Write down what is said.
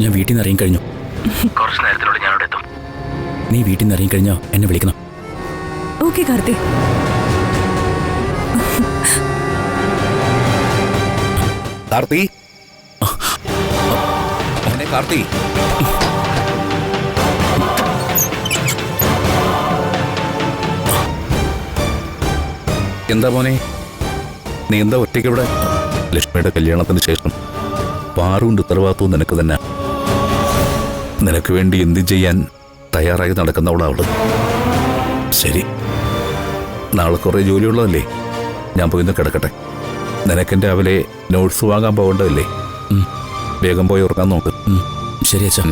ഞാൻ വീട്ടിൽ നിന്ന് ഇറങ്ങിക്കഴിഞ്ഞു. കുറച്ച് നേരത്തിനുള്ളിൽ ഞാൻ അവിടെ എത്തും. നീ വീട്ടിൽ നിന്ന് ഇറങ്ങിക്കഴിഞ്ഞോ എന്നെ വിളിക്കണം. ഓക്കെ കാർത്തി. കാർത്തി, മോനെ കാർത്തി. എന്താ മോനെ, നീ എന്താ ഒറ്റയ്ക്ക് ഇവിടെ? ലക്ഷ്മിയുടെ കല്യാണത്തിന് ശേഷം പാറുണ്ട് ഉത്തരവാദിത്വം നിനക്ക് തന്നെ. നിനക്ക് വേണ്ടി എന്തും ചെയ്യാൻ തയ്യാറായി നടക്കുന്നവളാവള്. ശരി, നാളെ കുറേ ജോലിയുള്ളതല്ലേ, ഞാൻ പോയി ഒന്ന് കിടക്കട്ടെ. നിനക്കെൻ്റെ രാവിലെ നോട്ട്സ് വാങ്ങാൻ പോകേണ്ടതല്ലേ? വേഗം പോയി ഉറങ്ങാൻ നോക്ക്. ശരി അച്ഛാ.